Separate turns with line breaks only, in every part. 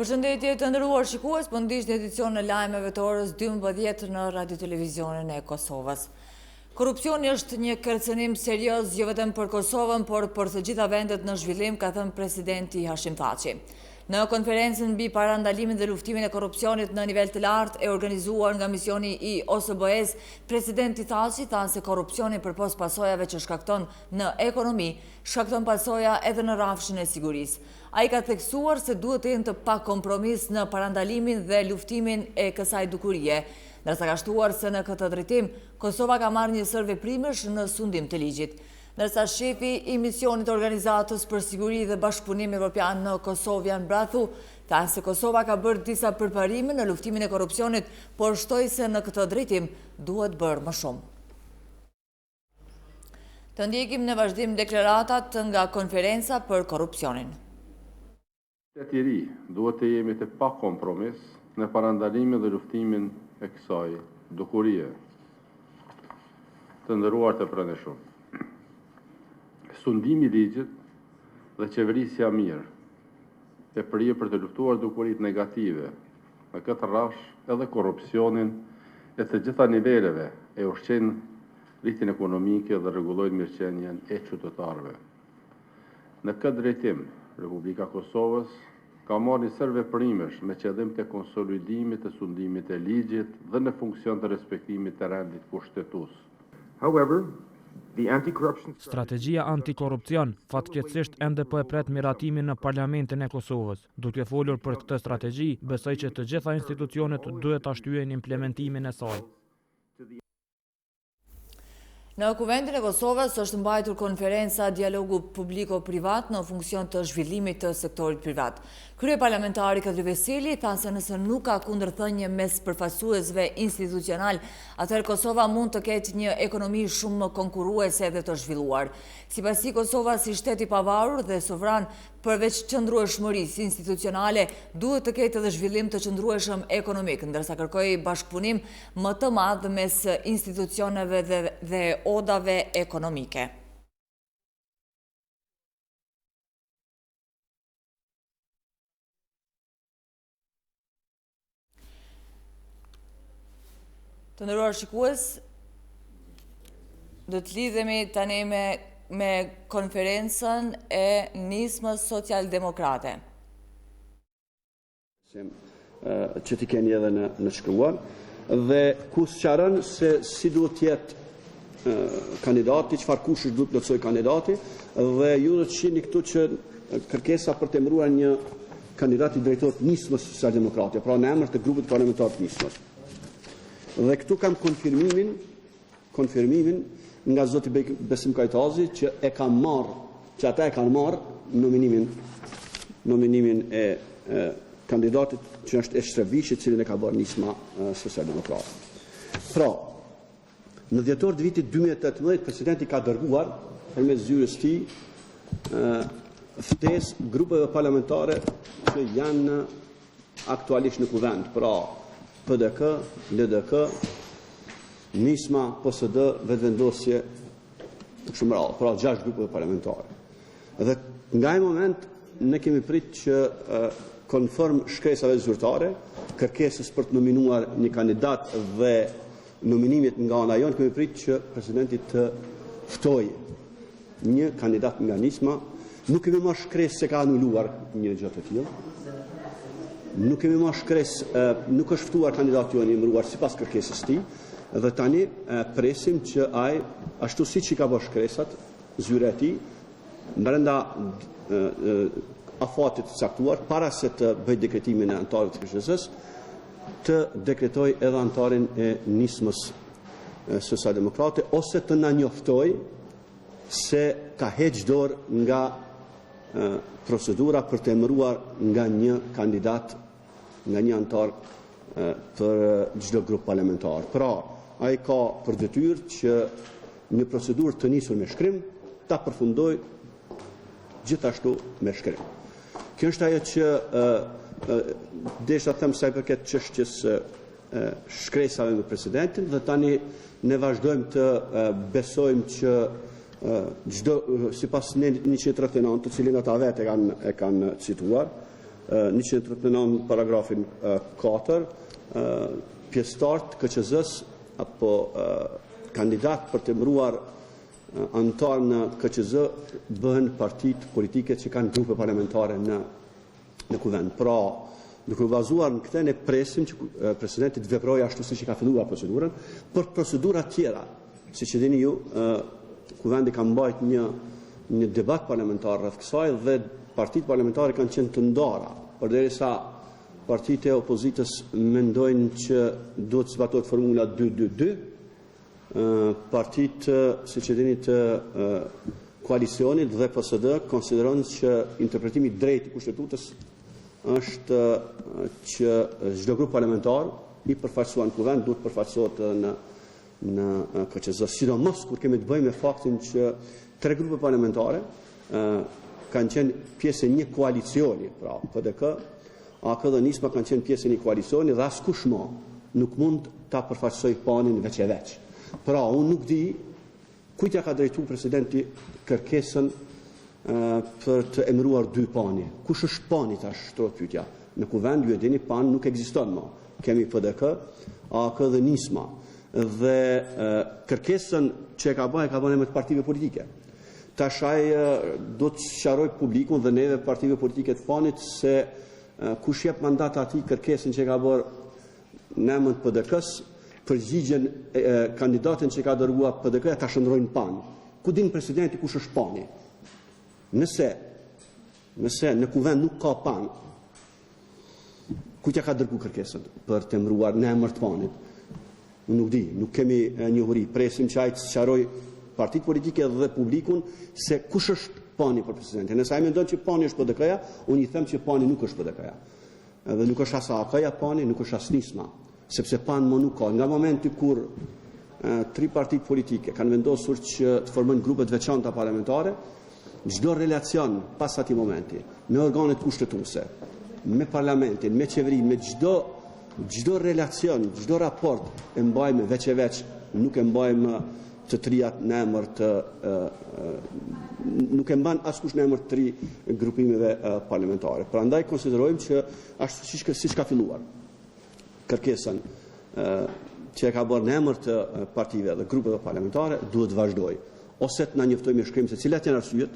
Përshëndetje të nderuar shikues, po ndiqni edicion në lajmeve të orës 12 në Radio Televisionin e Kosovës. Korrupsioni është një kërcënim serioz jo vetëm për Kosovën, por për të gjitha vendet në zhvillim, ka thënë presidenti Hashim Thaçi. Në konferencën mbi parandalimin dhe luftimin e korrupsionit në nivel të lartë e organizuar nga misioni i OSBE-s, presidenti Thaçi tha se korrupsioni përpos pasojave që shkakton në ekonomi, shkakton pasoja edhe në rrafshin e sigurisë. Ai ka theksuar se duhet të jenë të pa kompromis në parandalimin dhe luftimin e kësaj dukurie, ndërsa ka shtuar se në këtë drejtim Kosova ka marrë njësër veprimesh në sundim të ligjit. Ndërsa shefi i misionit organizatës për siguri dhe bashkëpunim evropian në Kosovë Jan Brathu, tha se Kosova ka bërë disa përparime në luftimin e korrupsionit, por shtoi se në këtë drejtim duhet bërë më shumë. Të ndjekim në vazhdim deklaratat nga konferenca për korrupsionin.
Të ri, duhet të jemi të pa kompromis në parandalimin dhe luftimin e kësaj dukurie. Të nderuar të pranishëm. Sundimi i ligjit dhe qeverisja mirë e prije për të luftuar dukurit negative në këtë rrafsh edhe korrupsionin e të gjitha niveleve e ushqen rritjen ekonomike dhe rregullojnë mirëqenien e qytetarëve. Në këtë drejtim, Republika Kosovës ka marrë njësër veprimesh me qëllim të konsolidimit të sundimit e ligjit dhe në funksion të respektimit të rendit kushtetues.
However,
Strategjia antikorrupcion fatkeqësisht ende po e pret miratimin në Parlamentin e Kosovës. Duke folur për këtë strategji, besoj që të gjitha institucionet duhet ta shtyjnë implementimin e saj.
Në Kuvendin e Kosovës është mbajtur konferenca dialogu publiko-privat në funksion të zhvillimit të sektorit privat. Kryeparlamentari Kadri Veseli tha se nëse nuk ka kundërthënie mes përfaqësuesve institucional, atëherë Kosova mund të ketë një ekonomi shumë më konkurruese dhe të zhvilluar. Sipas tij, Kosova si shtet i pavarur dhe sovran, përveç qëndrueshmërisë institucionale, duhet të ketë edhe zhvillim të qëndrueshëm ekonomik, ndërsa kërkoi bashkëpunim më të madh mes institucioneve dhe odave ekonomike. Të nderuar shikues, do të lidhemi tani me konferencën e nismës socialdemokrate.
Që t'i keni edhe në shkruar, dhe ku sqaron se si duhet jetë kandidati, çfarë kushte duhet plotësoj kandidati, dhe ju do të shihni këtu që kërkesa për të emëruar një kandidat i drejtorit të nismës socialdemokrate, pra në emër të grupit parlamentar të nismës. Dhe këtu kam konfirmimin nga zoti Besim Kajtazi që ata e kanë marrë nominimin e kandidatit që është Eshtrevishi, cilin e ka bërë nisma socialdemokrate. Pra, në dhjetor të vitit 2018, presidenti ka dërguar përmes zyrës tij ftesë grupeve parlamentare që janë aktualisht në kuvend, pra PDK, LDK, nisma, PSD, vetëvendosje, shumë rrallë, pra 6 grupe parlamentare. Dhe nga ai moment ne kemi prit që konform shkresave zyrtare, kërkesës për të nominuar një kandidat dhe nominimit nga ana jonë, kemi prit që presidenti të ftojë një kandidat nga nisma. Nuk kemi marrë shkresë se ka anuluar një gjë të tillë. Nuk kemi marrë shkresë, nuk është ftuar kandidati i emëruar sipas kërkesës tij, dhe tani presim që ai, ashtu siç i ka bërë shkresat, zyra e tij, brenda afatit të caktuar, para se të bëj dekretimin e antarit të KSS-s, të dekretoj edhe antarin e nismës socialdemokrate, ose të na njoftoj se ka heqë dorë nga procedura për të emëruar nga një kandidat, nga një antar për çdo grup parlamentar. Pra, ai ka për detyrë që një procedurë të nisur me shkrim ta përfundoj gjithashtu me shkrim. Kjo është ajo që desha them sa i përket çështjes shkresave me presidentin, dhe tani ne vazhdojmë të besojmë që çdo sipas 139, të cilin ata vetë e kanë cituar, 139 paragrafin 4, pjesëtarët KQZ-s apo kandidat për të emëruar antar në KQZ bëhen partitë politike që kanë grupe parlamentare në kuvend. Pra, duke u bazuar në këtë, ne presim që presidenti të veprojë ashtu siç i ka filluar procedurën. Për procedura tjera, siç e dini ju, kuvendi ka mbajt një debat parlamentar rreth kësaj dhe partitë parlamentare kanë qenë të ndara, përderisa partitë e opozitës mendojnë që duhet zbatohet formula 222, partitë, siç e dini, të koalicionit dhe PSD konsiderojnë që interpretimi drejt i kushtetutës është që çdo grup parlamentar i përfaqësuar në kuvend duhet përfaqësohet në KQZ, sidomos kur kemi të bëjmë me faktin që 3 grupe parlamentare kanë qenë pjesë e një koalicioni, pra PDK, AK dhe Nisma kanë qenë pjesë e një koalicioni dhe askush më nuk mund ta përfaqësoj panin veç e veç. Pra, unë nuk di kujt ja ka drejtuar presidenti kërkesën për të emëruar 2 pani. Kush është pani tash, shtrohet pyetja. Në kuvend ju e dini pan nuk ekziston më. Kemi PDK, AK dhe Nisma. Dhe kërkesën që e ka bënë me të partive politike. Tash ai do të sqaroj publikun dhe neve partive politike të panit se kush jep mandat atij kërkesën që e ka bërë në emër të PDK-s, përgjigjen kandidatin që ka dërguar PDK-ja ta shndrojnë pan. Ku din presidenti kush është pani? Nëse në kuvend nuk ka pan, kujt ja ka dërguar kërkesën për të emëruar në emër të panit? Unë nuk di, nuk kemi njohuri. Presim që ai të sqaroj partitë politike dhe publikun se kush është pani për presidentin. Nëse ai mendon që pani është PDK-ja, unë i them që pani nuk është PDK-ja. Edhe nuk është as AK-ja pani, nuk është as Nisma, sepse pan më nuk ka. Nga momenti kur 3 partitë politike kanë vendosur që të formojnë grupe të veçanta parlamentare, çdo relacion pas atij momenti me organet kushtetuese, me parlamentin, me qeverinë, me çdo relacion, çdo raport e mbajmë veç e veç, nuk e mbajmë të trijat në emër të nuk e mban askush në emër të 3 grupimeve parlamentare. Prandaj konsiderojmë që ashtu siç ka filluar kërkesën që e ka bërë në emër të partive dhe grupeve parlamentare duhet vazhdoj. Ose të na njoftoj me shkrim se cilat janë arsyet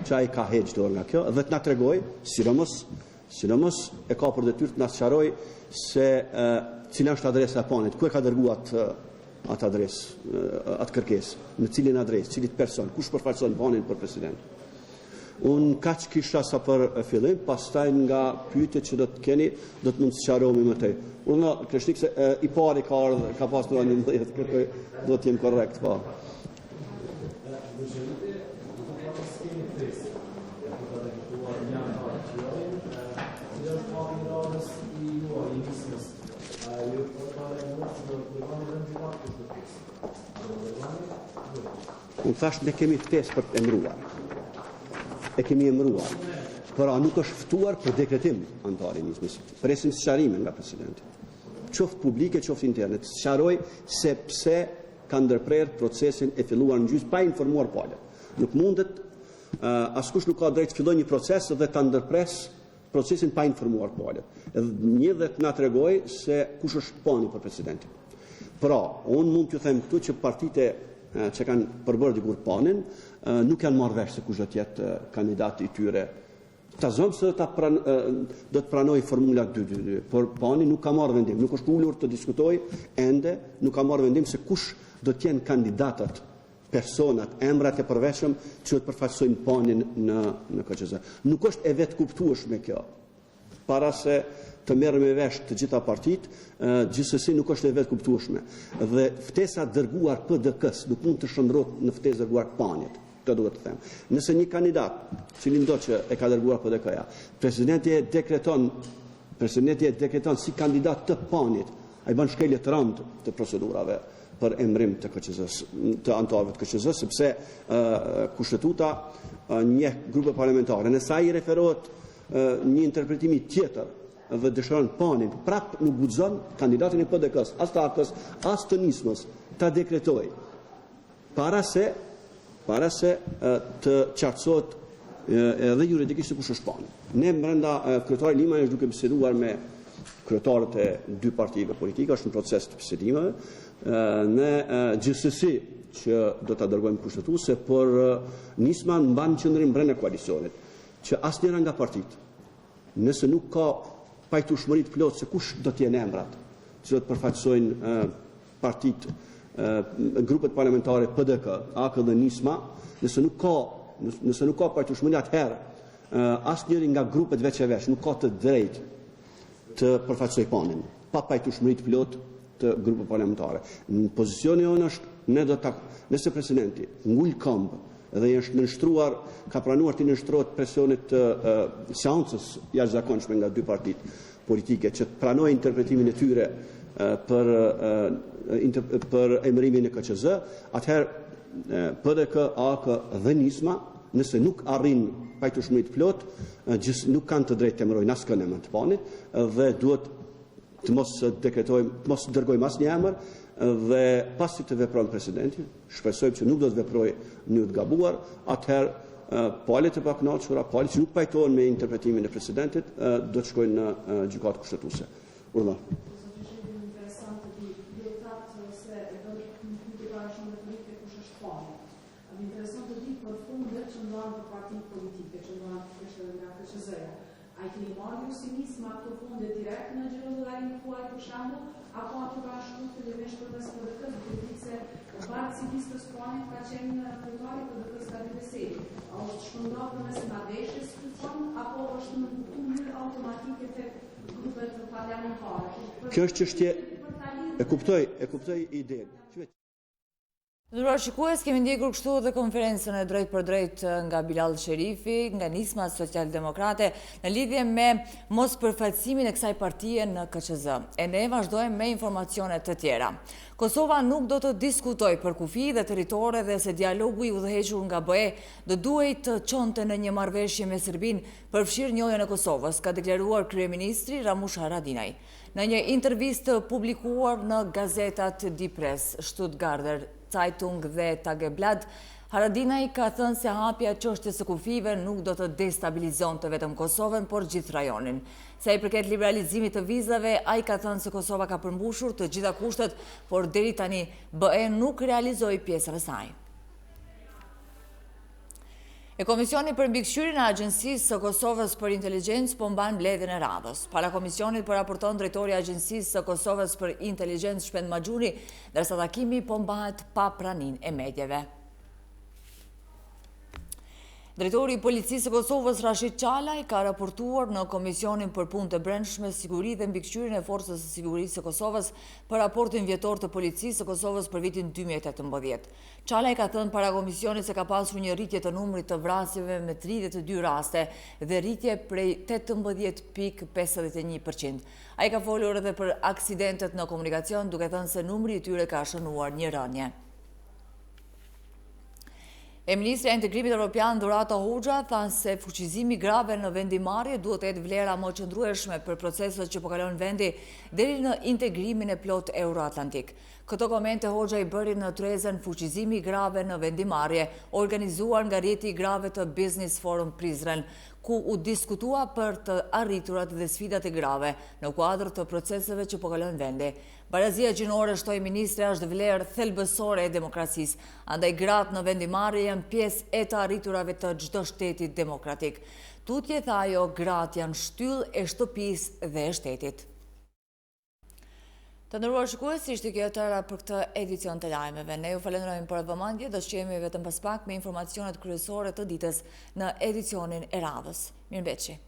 që ai ka heqë dorë nga kjo dhe të na tregoj, sidomos e ka për detyrë të na sqaroj se cila është adresa e panit, ku e ka dërguar atë adresë, atë kërkesë, në cilin adresë, cilit person, kush përfaqëson panin për president. Unë kaq kisha sa për fillim, pastaj nga pyetjet që do të keni, do të mund të sqarohemi më tej. Unë kështu se i pari ka pasur 11, kërkoj do të jem korrekt, po. Unë thash ne kemi ftesë për të emëruar. E kemi emëruar. Por nuk është ftuar për dekretim antari Nismës. Presim sqarime nga presidenti. Qoftë publike, qoftë interne, të sqaroj se pse ka ndërprer procesin e filluar në gjysmë pa informuar palët. Nuk mundet, askush nuk ka drejt të fillojë një proces dhe ta ndërpres procesin pa informuar palët. Një dhe të na tregoj se kush është pani për presidentin. Pra, unë mund t'ju them këtu që partitë që kanë përbërë dikur panin, nuk janë marrë vesh se kush do të jetë kandidati i tyre. Ta zonë se do të pranoj formula 222, por pani nuk ka marrë vendim, nuk është ulur të diskutoj ende, nuk ka marrë vendim se kush do të jenë kandidatët, personat, emrat e përveshëm që do të përfaqësojnë panin në KQZ. Nuk është e vetë kuptueshme kjo. Para se të merrem me vesh të gjitha partitë, gjithsesi nuk është e vetë kuptueshme. Dhe ftesa dërguar PDK-s nuk mund të shndrohet në ftesë dërguar panit. Këtë duhet të them. Nëse një kandidat, cilin do që e ka dërguar PDK-ja, presidenti e dekreton si kandidat të panit, ai bën shkelje të rëndë të procedurave për emërim të KQZ-s, të antarëve të KQZ-s, sepse kushtetuta njeh grupe parlamentare. Nëse ai referohet një interpretimi tjetër dhe dëshiron panin, prap nuk guxon kandidatin e PDK-s, as të AK-s, as të Nismës, ta dekretoj para se të qartësohet edhe juridikisht kush është pani. Ne brenda kryetari Lima është duke biseduar me kryetarët e dy partive politike, është në proces të bisedimeve. Ne gjithsesi që do ta dërgojmë kushtetuese, por nisma mban qendrin brenda koalicionit, që asnjëra nga partitë, nëse nuk ka pajtueshmëri të plotë se kush do të jenë emrat që do të përfaqësojnë partitë, grupet parlamentare PDK, AK dhe Nisma, nëse nuk ka pajtueshmëri, atëherë asnjëri nga grupet veç e veç nuk ka të drejtë të përfaqësoj panin, pa pajtueshmëri të plotë të grupeve parlamentare. Në pozicioni jonë është nëse presidenti ngul këmbë dhe është nënshtruar, ka pranuar të nënshtrohet presionit të seancës jashtëzakonshme nga dy partitë politike që pranojnë interpretimin e tyre për emërimin e KQZ, atëherë PDK, AK dhe Nisma, nëse nuk arrin pajtueshmëri të plotë, nuk kanë të drejtë të emërojnë askën emër të panit dhe duhet të mos dërgojmë asnjë emër dhe pasi të veprojnë presidenti, shpresojmë që nuk do të veprojë në mënyrë të gabuar, atëherë palët e pakënaqura, palët që nuk pajtohen me interpretimin e presidentit, do të shkojnë në gjykatë kushtetuese. Urdhër.
Interesant të di për fundet që ndonë për partitë politike, që ndonë kështë nga KQZ-ja. A i keni marrë ju si nisma këto fundet direkt në gjëllëllarin kuaj për shambu, apo ato ka shku fillimisht për mes PDK, duke ditë se barë si listës planit ka qenë kryetari PDK-s ka Videseri. A është shpëndar për mes nga veshës kryetari, apo është në mënyrë automatike të grupet parlamentare?
Kjo është çështje, e kuptoj idenë.
Nderuar shikues, kemi ndjekur kështu edhe konferencën e drejt për drejt nga Bilal Sherifi, nga Nisma Socialdemokrate, në lidhje me mos përfaqësimin e kësaj partie në KQZ. E ne vazhdojmë me informacione të tjera. Kosova nuk do të diskutoj për kufi dhe territore dhe se dialogu i udhëhequr nga BE do duhej të çonte në një marrëveshje me Serbinë për fshirnjojën e Kosovës, ka deklaruar kryeministri Ramush Haradinaj. Në një intervistë publikuar në gazetat Die Press, Stuttgarter Zeitung dhe Tageblatt, Haradinaj ka thënë se hapja çështjes së kufive nuk do të destabilizonte vetëm Kosovën, por gjithë rajonin. Sa i përket liberalizimit të vizave, ai ka thënë se Kosova ka përmbushur të gjitha kushtet, por deri tani BE nuk realizoi pjesën e saj. E Komisioni për mbikëqyrjen e Agjencisë së Kosovës për Inteligjencë po mban mbledhjen e radhës. Para komisionit po raporton drejtori i Agjencisë së Kosovës për Inteligjencë Shpend Maxhuni, ndërsa takimi po mbahet pa praninë e medjeve. Drejtori i Policisë së Kosovës Rashid Çalaj ka raportuar në Komisionin për Punë të Brendshme, Siguri dhe Mbikëqyrjen e Forcës së Sigurisë së Kosovës për raportin vjetor të Policisë së Kosovës për vitin 2018. Çalaj ka thënë para komisionit se ka pasur një rritje të numrit të vrasjeve me 32 raste dhe rritje prej 18.51%. Ai ka folur edhe për aksidentet në komunikacion, duke thënë se numri i tyre ka shënuar një rënje. E Ministrja e Integrimit Evropian Dorata Hoxha tha se fuqizimi grave në vendimarrje duhet të jetë vlera më qëndrueshme për proceset që po kalon vendi deri në integrimin e plot euroatlantik. Këto komente Hoxha i bëri në tryezën fuqizimi grave në vendimarrje, organizuar nga rrjeti i grave të Business Forum Prizren, ku u diskutua për të arriturat dhe sfidat e grave në kuadër të proceseve që po kalon vendi. Barazia gjinore, shtoi ministre, është vlerë thelbësore e demokracisë, andaj gratë në vendimarrje janë pjesë e të arriturave të çdo shteti demokratik. Tutje, tha ajo, gratë janë shtyllë e shtëpisë dhe e shtetit. Të nderuar shikues, ishte kjo e tëra për këtë edicion të lajmeve. Ne ju falenderojmë për vëmendje, do shqemi vetëm pas pak me informacionet kryesore të ditës në edicionin e radhës. Mirëmbëjtje.